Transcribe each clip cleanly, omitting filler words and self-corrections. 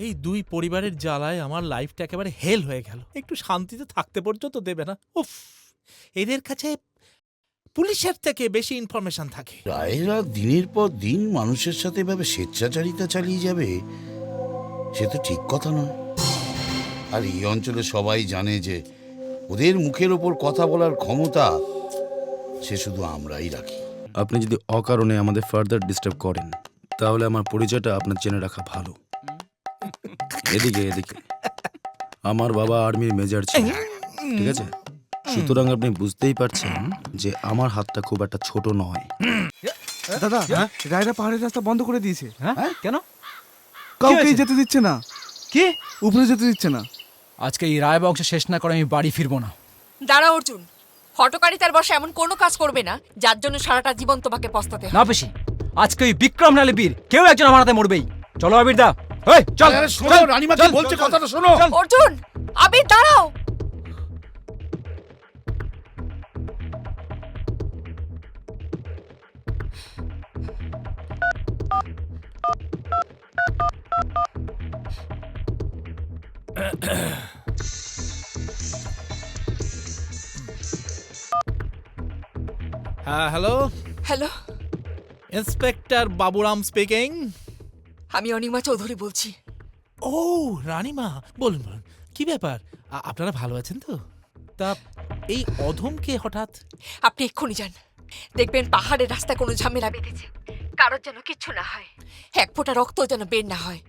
এই দুই পরিবারের জ্বালায় আমার লাইফটা একেবারে হেল হয়ে গেল। একটু শান্তিতে থাকতে পর্যন্ত দেবে না। উফ, এদের কাছে পুলিশের থেকে বেশি ইনফরমেশন থাকে। রায়েরা দিনের পর দিন মানুষের সাথে এভাবে স্বেচ্ছাচারিতা চালিয়ে যাবে, সে তো ঠিক কথা নয়। আর এই অঞ্চলে সবাই জানে যে ওদের মুখের ওপর কথা বলার ক্ষমতা সে শুধু আমরাই রাখি। আপনি যদি অকারণে আমাদের ফার্দার ডিস্টার্ব করেন তাহলে আমার পরিচয়টা আপনার জেনে রাখা ভালো। এদিকে এদিকে আমার বাবা আর্মির মেজর ছিল, ঠিক আছে? সুতরাং আপনি বুঝতেই পারছেন যে আমার হাতটা খুব একটা ছোট নয়। দাদা, রায়রা পাহাড়ের রাস্তা বন্ধ করে দিয়েছে। হ্যাঁ, কেন? কাউকেই যেতে দিচ্ছে না, কি উপরে যেতে দিচ্ছে না। আজকে এই রায় বংশ শেষ না করে আমি বাড়ি ফিরবো না। দাঁড়া অর্জুন, হটকারিতার বসে এমন কোনো কাজ করবে না যার জন্য সারাটা জীবন তোমাকে পস্তাতে হবে। না পেশি, আজকে ওই বিক্রম নালে বীর কেউ একজন আমার হাতে মরবেই। চলো আবির দা, এই চল। শোনো, রানীমা কি বলছে কথাটা শোনো। অর্জুন, আবির দাঁড়াও। হ্যাঁ, hello, hello, inspector Baburam speaking. আমি অনিমা চৌধুরী বলছি। ও রানীমা, বলুন বলুন, কি ব্যাপার? আপনারা ভালো আছেন তো? তা এই অধমকে হঠাৎ? আপনি এক্ষুনি যান, দেখবেন পাহাড়ের রাস্তায় কোনো ঝামেলা বেঁধেছে। কারোর যেন কিচ্ছু না হয়, এক ফোঁটা রক্ত যেন বের না হয়।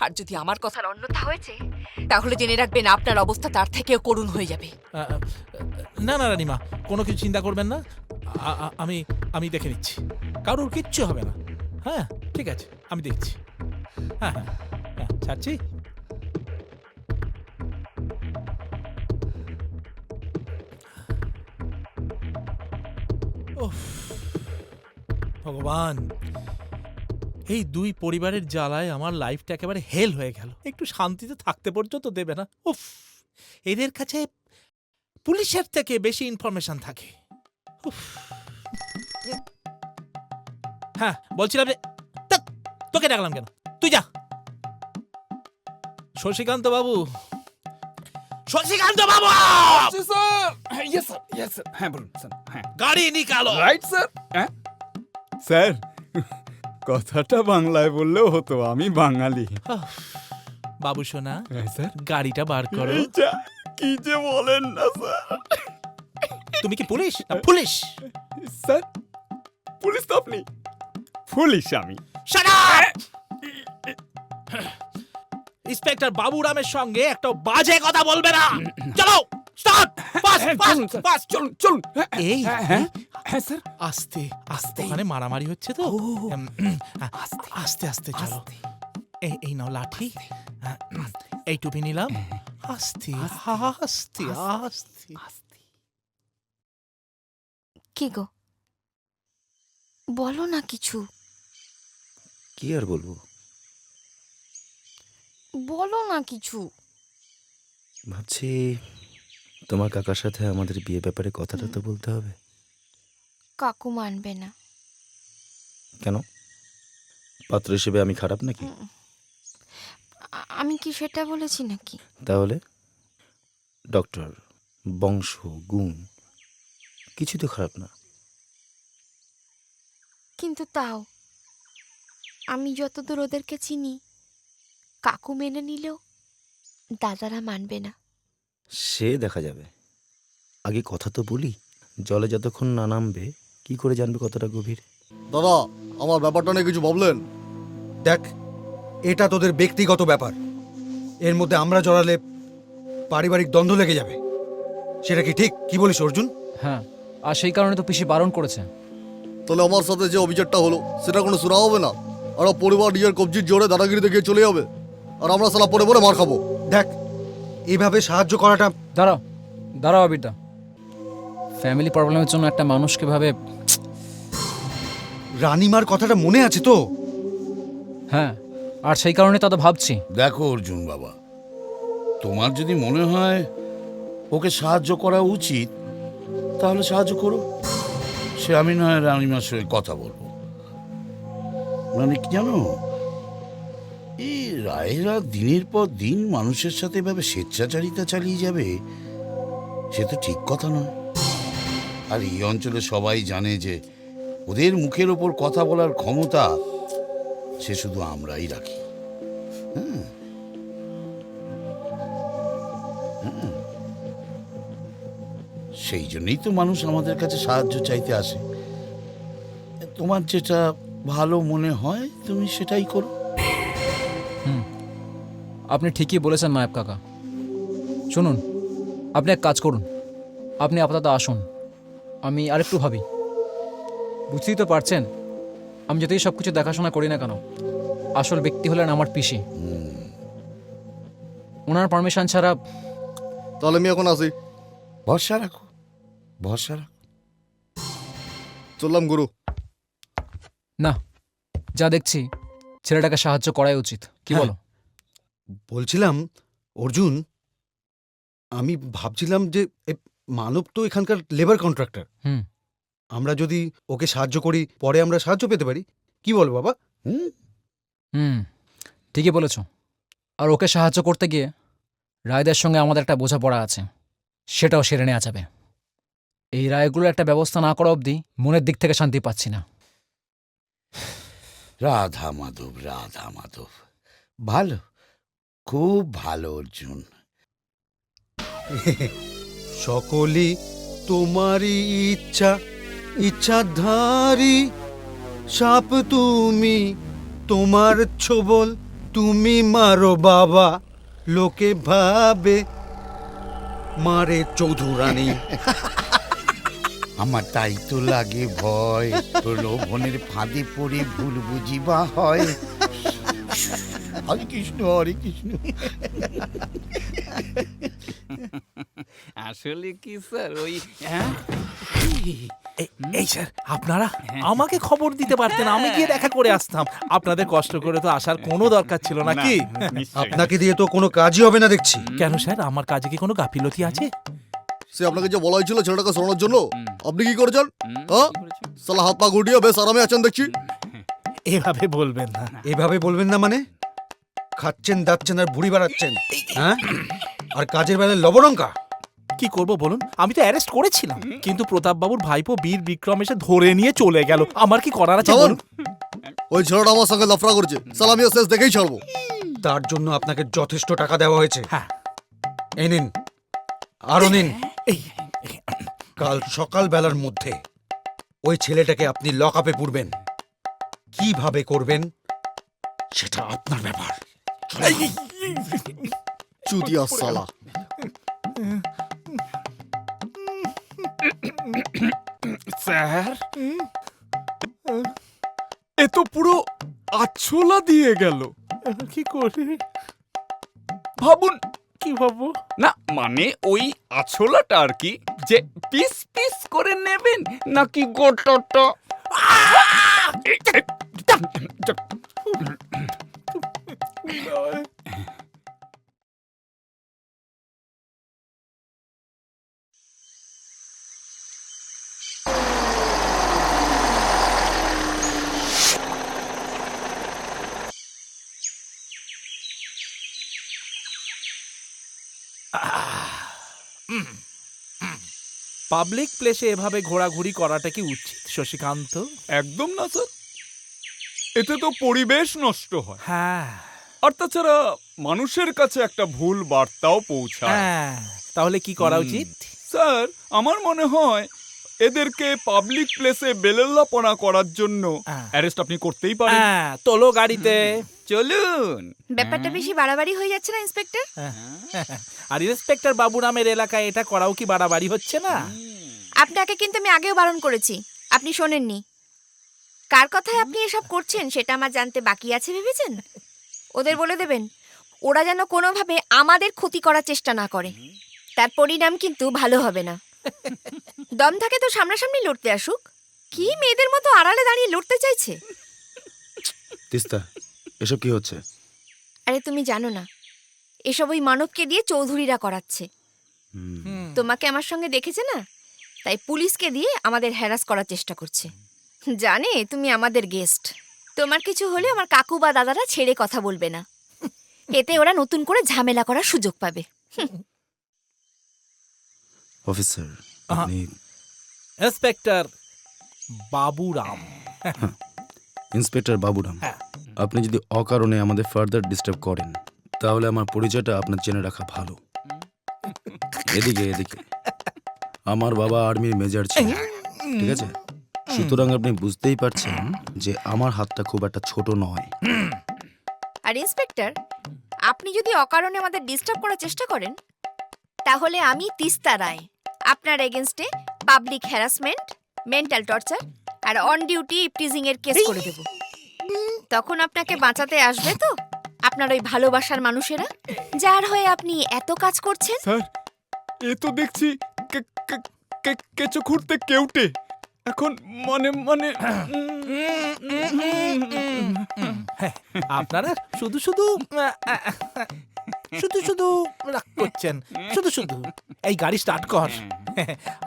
আর যদি আমার কথার অন্যথা হয়েছে তাহলে জেনে রাখবেন আপনার অবস্থা তার থেকেও করুণ হয়ে যাবে। না না রানীমা, কোনো কিছু চিন্তা করবেন না। আমি আমি দেখে নিচ্ছি, কারোর কিচ্ছু হবে না। হ্যাঁ ঠিক আছে, আমি দেখছি। হ্যাঁ হ্যাঁ হ্যাঁ, ছাড়ছি। উফ, ভগবান, এই দুই পরিবারের জ্বালায় আমার লাইফটা একেবারে হেল হয়ে গেল। একটু শান্তিতে থাকতে পর্যন্ত দেবে না। উফ, এদের কাছে পুলিশের থেকে বেশি ইনফরমেশন থাকে। উফ। হ্যাঁ বলছিলাম যে, ধ্যাৎ, তোকে ডাকলাম কেন? তুই যা। শশীকান্ত বাবু, শশীকান্ত বাবু, হ্যাঁ বলুন স্যার। হ্যাঁ গাড়ি নিকালো। Right sir. স্যার, কথাটা বাংলায় বললেও হতো, আমি বাঙালি। বাবু সোনা, স্যার, গাড়িটা বার করো। কি যে বলেন না স্যার। তুমি কি পুলিশ? পুলিশ? স্যার, পুলিশ তো আপনি, পুলিশ আমি। Shut up! ইন্সপেক্টর বাবুরামের সঙ্গে একটা বাজে কথা বলবে না। চলো, স্টার্ট, ফাস্ট ফাস্ট ফাস্ট। চলুন চলুন। এই হ্যাঁ স্যার। আস্তে আস্তে, ওখানে মারামারি হচ্ছে তো। আস্তে আস্তে চলো। এই নাও লাঠি, এই টুপি নিলাম। আস্তে আস্তে আস্তে। কি গো, বলো না কিছু। কি আর বলবো? বলো না কিছু। ভাবছি তোমার কাকার সাথে আমাদের বিয়ে ব্যাপারে কথাটা তো বলতে হবে। কাকু মানবে না। কেন? পাত্র হিসেবে আমি খারাপ নাকি? আমি কি সেটা বলেছি নাকি? তাহলে ডক্টর, বংশ, গুণ কিছু তো খারাপ না। কিন্তু তাও আমি যতদূর ওদেরকে চিনি, কাকু মেনে নিলেও দাদারা মানবে না। সে দেখা যাবে, আগে কথা তো বলি। জলে যতক্ষণ না নামবে কি করে জানবে কতটা গভীর? দাদা, আমার ব্যাপারটা নিয়ে কিছু ভাবলেন? দেখ, এটা তোদের ব্যক্তিগত ব্যাপার। এর মধ্যে আমরা জড়ালে পারিবারিক দ্বন্দ্ব লেগে যাবে। সেটা কি ঠিক? কি বলিস অর্জুন? হ্যাঁ, আর সেই কারণে তো পিসি বারণ করেছে। তাহলে আমার সাথে যে অভিযোগটা হলো সেটা কোনো শোনা হবে না? আর পরিবার নিজের কবজির জোরে দাদাগিরি দেখিয়ে চলে যাবে, আর আমরা সালা পরে পরে মার খাবো। দেখ, এইভাবে সাহায্য করাটা... দাঁড়াও দাঁড়াও আবির দা, ফ্যামিলি প্রবলেমের জন্য একটা মানুষকে ভাবে। রানীমার কথাটা মনে আছে তো? হ্যাঁ, আর সেই কারণে তো ভাবছি। দেখো অর্জুন বাবা, তোমার যদি মনে হয় ওকে সাহায্য করা উচিত তাহলে সাহায্য করো। সে আমি নয় রানীমার সঙ্গে কথা বলবো। মানে কি জানো, এই রায়েরা দিনের পর দিন মানুষের সাথে এভাবে স্বেচ্ছাচারিতা চালিয়ে যাবে সে তো ঠিক কথা নয়। আর এই অঞ্চলে সবাই জানে যে ওদের মুখের ওপর কথা বলার ক্ষমতা সে শুধু আমরাই রাখি। হ্যাঁ, হ্যাঁ। সেই জন্যই তো মানুষ আমাদের কাছে সাহায্য চাইতে আসে। তোমার যেটা ভালো মনে হয় তুমি সেটাই করো। আপনি ঠিকই বলেছেন নায়েব কাকা। শুনুন, আপনি এক কাজ করুন, আপনি আপাতত আসুন, আমি আরেকটু ভাবি। বুঝতেই তো পারছেন, আমি যতই সব কিছু দেখাশোনা করি না কেন, আসল ব্যক্তি হলেন আমার পিসি। ওনার পারমিশন ছাড়া তাহলে আমি এখন আসি। ভরসা রাখো, ভরসা রাখো। চললাম গুরু। না, যা দেখছি ছেলেটাকে সাহায্য করাই উচিত। কি বলো? বলছিলাম অর্জুন, আমি ভাবছিলাম যে মানব তো এখানকার লেবার কন্ট্রাক্টর। হুম। আমরা যদি ওকে সাহায্য করি, পরে আমরা সাহায্য পেতে পারি। কি বলো বাবা? হুম, ঠিকই বলেছ। আর ওকে সাহায্য করতে গিয়ে রায়দের সঙ্গে আমাদের একটা বোঝাপড়া আছে, সেটাও সেরে নেওয়া যাবে। এই রায়গুলোর একটা ব্যবস্থা না করা অবধি মনের দিক থেকে শান্তি পাচ্ছি না। রাধা মাধব, রাধা মাধব, ভালো, খুব ভালো অর্জুন। সকলই তোমারই ইচ্ছা, ইচ্ছাধারী সাপ তুমি, তোমার ছোবল তুমি মারো বাবা, লোকে ভাবে মারে চৌধুরানী। আমার তাই তো লাগে ভয়, প্রলোভনের ফাঁদে পড়ে ভুল বুঝিবা হয়। হরে কৃষ্ণ, হরে কৃষ্ণ। আসলে কি স্যার ওই এই স্যার, আপনারা আমাকে খবর দিতে পারতেন, আমি গিয়ে দেখা করে আসতাম। আপনাদের কষ্ট করে তো আসার কোনো দরকার ছিল না কি? আপনাকে দিয়ে তো কোনো কাজই হবে না দেখছি। কেন স্যার, আমার কাজে কি কোনো গাফিলতি আছে? সে আপনাকে যে বলা হয়েছিল ছেলেটাকে সরানোর জন্য, আপনি কি করেছেন? হ্যাঁ, সালা হাত পা গুটিয়ে বেশ আরামে আছেন দেখছি। এভাবে বলবেন না। এভাবে বলবেন না মানে? খাচ্ছেন, দাচ্ছেন আর বুড়ি বাড়াচ্ছেন, হ্যাঁ? আর কাজের বেলায় লবণঙ্কা। কি করব বলুন, আমি তো অ্যারেস্ট করেছিলাম, কিন্তু প্রতাপ বাবুর ভাইপো বীর বিক্রম এসে ধরে নিয়ে চলে গেল। আমার কি করার আছে বলুন? ওই ছেলেটা আমার সঙ্গে লাফড়া করেছে, সালা আমি শেষ দেখেই ছাড়বো। তার জন্য আপনাকে যথেষ্ট টাকা দেওয়া হয়েছে। হ্যাঁ। এই নিন, আরো নিন। এই কাল সকাল বেলার মধ্যে ওই ছেলেটাকে আপনি লকআপে পুরবেন। কিভাবে করবেন সেটা আপনার ব্যাপার। চুতিয়া সালা। স্যার, এ তো পুরো আছলা দিয়ে গেল। কি করে? ভাবুন। কি ভাবো? না মানে ওই আছলাটা আর কি, যে পিস পিস করে নেবেন নাকি গোটাটা? পাবলিক প্লেসে এভাবে ঘোরাঘুরি করাটা কি উচিত শশীকান্ত? একদম না স্যার, এতে তো পরিবেশ নষ্ট হয়। হ্যাঁ। আর তাছাড়া মানুষের কাছে একটা ভুল বার্তাও পৌঁছায়। হ্যাঁ, তাহলে কি করা উচিত? স্যার, আমার মনে হয় এদেরকে পাবলিক প্লেসে বেলেল্লাপনা করার জন্য অ্যারেস্ট আপনি করতেই পারেন। হ্যাঁ, তোলো গাড়িতে। চলুন। ব্যাপারটা বেশি বাড়াবাড়ি হয়ে যাচ্ছে না ইন্সপেক্টর? আর ইন্সপেক্টর বাবু নামের এলাকায় এটা করাও কি বাড়াবাড়ি হচ্ছে না? আপনাকে কিন্তু আমি আগেও বারণ করেছি, আপনি শোনেননি। কার কথায় আপনি এসব করছেন সেটা আমার জানতে বাকি আছে ভেবেছেন? ওদের বলে দেবেন ওরা যেন কোনোভাবে আমাদের ক্ষতি করার চেষ্টা না করে, তার পরিণাম কিন্তু ভালো হবে না। দম থাকে তো সামনাসামনি লড়তে আসুক, কি মেয়েদের মতো আড়ালে দাঁড়িয়ে লড়তে চাইছে? তিস্তা, এসব কি হচ্ছে? আরে তুমি জানো না, এসব ওই মানবকে দিয়ে চৌধুরীরা করাচ্ছে। তোমাকে আমার সঙ্গে দেখেছে না, তাই পুলিশকে দিয়ে আমাদের হ্যারাস করার চেষ্টা করছে। জানে তুমি আমাদের গেস্ট, তোমার কিছু হলে আমার কাকু বা দাদারা ছেড়ে কথা বলবে না। এতে ওরা নতুন করে ঝামেলা করার সুযোগ পাবে। অফিসার আপনি ইন্সপেক্টর বাবুরাম। ইন্সপেক্টর বাবুরাম, হ্যাঁ। আপনি যদি অকারণে আমাদের ফার্দার ডিস্টার্ব করেন তাহলে আমার পরিচয়টা আপনার জেনে রাখা ভালো। এদিকে এদিকে আমার বাবা আর্মির মেজর ছিল, ঠিক আছে? সুতরাং আপনি বুঝতেই পারছেন যে আমার হাতটা খুব একটা ছোট নয়। আর ইন্সপেক্টর, আপনি যদি অকারণে আমাদের ডিস্টার্ব করার চেষ্টা করেন তাহলে আমি তিস্তা রায় আপনার এগেনস্টে পাবলিক হ্যারাসমেন্ট, মেন্টাল টর্চার আর অন ডিউটি ইপটিজিং এর কেস করে দেব। তখন আপনাকে বাঁচাতে আসবে তো আপনার ওই ভালোবাসার মানুষেরা, যার হয়ে আপনি এত কাজ করছেন। স্যার, এ তো দেখছি কেঁচো খুঁড়তে কেউটে। এখন মানে মানে আপনারা শুধু শুধু শুধু শুধু রাগ করছেন, শুধু শুধু। এই গাড়ি স্টার্ট কর।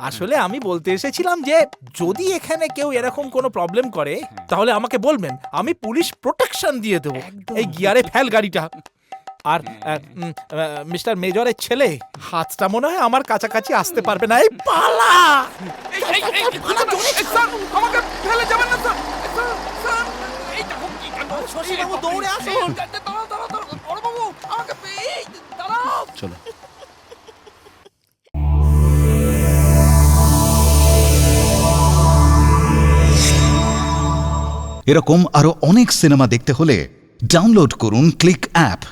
আসলে আমি বলতে এসেছিলাম যে যদি এখানে কেউ এরকম কোনো প্রবলেম করে তাহলে আমাকে বলবেন, আমি পুলিশ প্রোটেকশন দিয়ে দেবো। এই গিয়ারে ফেল গাড়িটা। আর মিস্টার মেজরের ছেলে হাতটা মনে হয় আমার কাছাকাছি আসতে পারবে না। এই পালা! আমাকে ফেলে যাবেন না স্যার। শশীবাবু দৌড়ে আসুন। চলো। এরকম আরো অনেক সিনেমা দেখতে হলে ডাউনলোড করুন ক্লিক অ্যাপ।